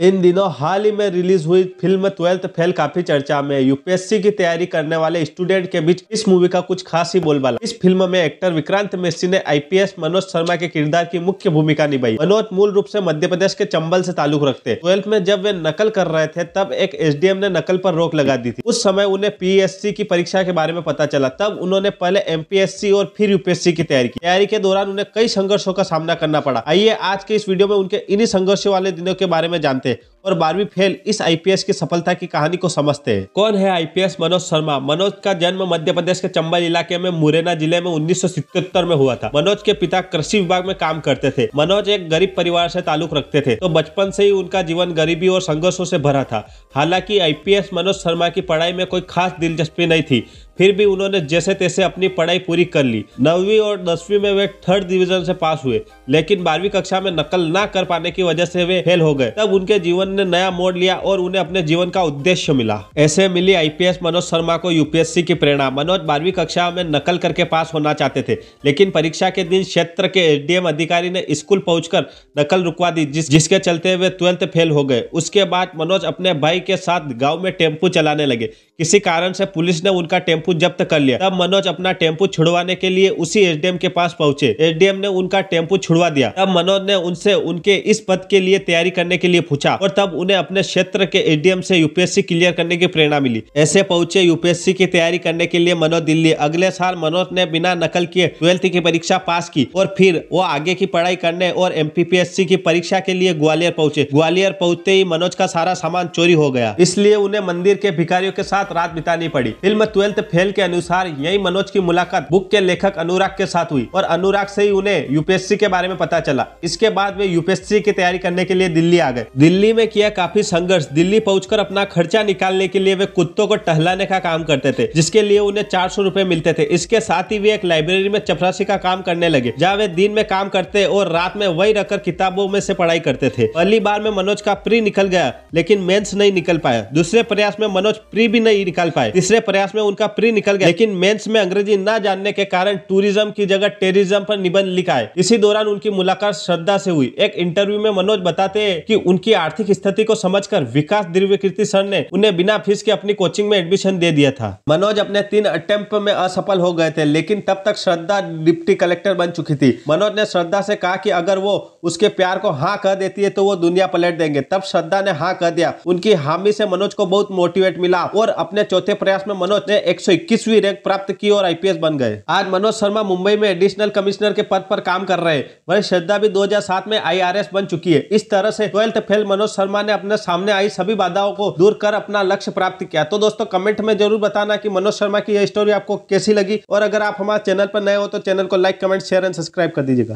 इन दिनों हाल ही में रिलीज हुई फिल्म 12th फेल काफी चर्चा में। यूपीएससी की तैयारी करने वाले स्टूडेंट के बीच इस मूवी का कुछ खास ही बोलबाला। इस फिल्म में एक्टर विक्रांत मेसी ने आईपीएस मनोज शर्मा के किरदार की मुख्य भूमिका निभाई। मनोज मूल रूप से मध्य प्रदेश के चंबल से ताल्लुक रखते। 12th में जब वे नकल कर रहे थे तब एक एसडीएम ने नकल पर रोक लगा दी थी। उस समय उन्हें पीएससी की परीक्षा के बारे में पता चला। तब उन्होंने पहले एमपीएससी और फिर यूपीएससी की तैयारी की। तैयारी के दौरान उन्हें कई संघर्षों का सामना करना पड़ा। आइए आज के इस वीडियो में उनके इन्हीं संघर्षों वाले दिनों के बारे में जानते हैं और 12वीं फेल इस आईपीएस की सफलता की कहानी को समझते हैं। कौन है आईपीएस मनोज शर्मा? मनोज का जन्म मध्य प्रदेश के चंबल इलाके में मुरैना जिले में 1977 में हुआ था। मनोज के पिता कृषि विभाग में काम करते थे। मनोज एक गरीब परिवार से ताल्लुक रखते थे, तो बचपन से ही उनका जीवन गरीबी और संघर्षों से भरा था। हालांकि आईपीएस मनोज शर्मा की पढ़ाई में कोई खास दिलचस्पी नहीं थी, फिर भी उन्होंने जैसे तैसे अपनी पढ़ाई पूरी कर ली। 9वीं और 10वीं में वे 3rd डिवीजन से पास हुए, लेकिन 12वीं कक्षा में नकल ना कर पाने की वजह से वे फेल हो गए। तब उनके जीवन ने नया मोड़ लिया और उन्हें अपने जीवन का उद्देश्य मिला। ऐसे मिली आईपीएस मनोज शर्मा को यूपीएससी की प्रेरणा। मनोज 12वीं कक्षा में नकल करके पास होना चाहते थे, लेकिन परीक्षा के दिन क्षेत्र के एसडीएम अधिकारी ने स्कूल पहुंचकर नकल रुकवा दी, जिसके चलते वे 12th फेल हो गए। उसके बाद मनोज अपने भाई के साथ गाँव में टेम्पू चलाने लगे। किसी कारण से पुलिस ने उनका टेम्पू जब्त कर लिया। तब मनोज अपना टेम्पू छुड़वाने के लिए उसी एसडीएम के पास पहुंचे। एसडीएम ने उनका टेम्पू छुड़वा दिया। तब मनोज ने उनसे उनके इस पद के लिए तैयारी करने के लिए पूछा और तब उन्हें अपने क्षेत्र के एसडीएम से यूपीएससी क्लियर करने की प्रेरणा मिली। ऐसे पहुंचे यूपीएससी की तैयारी करने के लिए मनोज दिल्ली। अगले साल मनोज ने बिना नकल किए 12th की परीक्षा पास की और फिर वो आगे की पढ़ाई करने और एमपीपीएससी की परीक्षा के लिए ग्वालियर पहुंचे। ग्वालियर पहुंचते ही मनोज का सारा सामान चोरी हो गया, इसलिए उन्हें मंदिर के भिखारियों के साथ रात बितानी पड़ी। फिल्म 12th फेल के अनुसार यही मनोज की मुलाकात बुक के लेखक अनुराग के साथ हुई और अनुराग से ही उन्हें यूपीएससी के बारे में पता चला। इसके बाद वे यूपीएससी की तैयारी करने के लिए दिल्ली आ गए। दिल्ली में किया काफी संघर्ष। दिल्ली पहुंचकर अपना खर्चा निकालने के लिए वे कुत्तों को टहलाने का काम करते थे, जिसके लिए उन्हें 400 रुपए मिलते थे। इसके साथ ही वे एक लाइब्रेरी में चपरासी का काम करने लगे, जहाँ वे दिन में काम करते और रात में वही रखकर किताबों में से पढ़ाई करते थे। पहली बार में मनोज का प्री निकल गया, लेकिन मेंस नहीं निकल पाया। दूसरे प्रयास में मनोज प्री भी नहीं निकाल पाए। तीसरे प्रयास में उनका प्री निकल गया, लेकिन मेंस में अंग्रेजी ना जानने के कारण टूरिज्म की जगह टेररिज्म पर निबंध लिखा है। इसी दौरान उनकी मुलाकात श्रद्धा से हुई। एक इंटरव्यू में मनोज बताते हैं कि उनकी आर्थिक स्थिति को समझकर विकास दिव्यकीर्ति सर ने उन्हें बिना फीस के अपनी कोचिंग में एडमिशन दे दिया था। मनोज अपने 3 अटेम्प्ट में असफल हो गए थे, लेकिन तब तक श्रद्धा डिप्टी कलेक्टर बन चुकी थी। मनोज ने श्रद्धा से कहा कि अगर वो उसके प्यार को हाँ कह देती है तो वो दुनिया पलट देंगे। तब श्रद्धा ने हाँ कह दिया। उनकी हामी से मनोज को बहुत मोटिवेट मिला और अपने चौथे प्रयास में मनोज ने 121वीं रैंक प्राप्त की और आईपीएस बन गए। आज मनोज शर्मा मुंबई में एडिशनल कमिश्नर के पद पर काम कर रहे हैं। वहीं श्रद्धा भी 2007 में आईआरएस बन चुकी है। इस तरह से 12th फेल मनोज शर्मा ने अपने सामने आई सभी बाधाओं को दूर कर अपना लक्ष्य प्राप्त किया। तो दोस्तों कमेंट में जरूर बताना कि मनोज शर्मा की यह स्टोरी आपको कैसी लगी, और अगर आप हमारे चैनल पर नए हो तो चैनल को like, comment, share and subscribe कर दीजिएगा।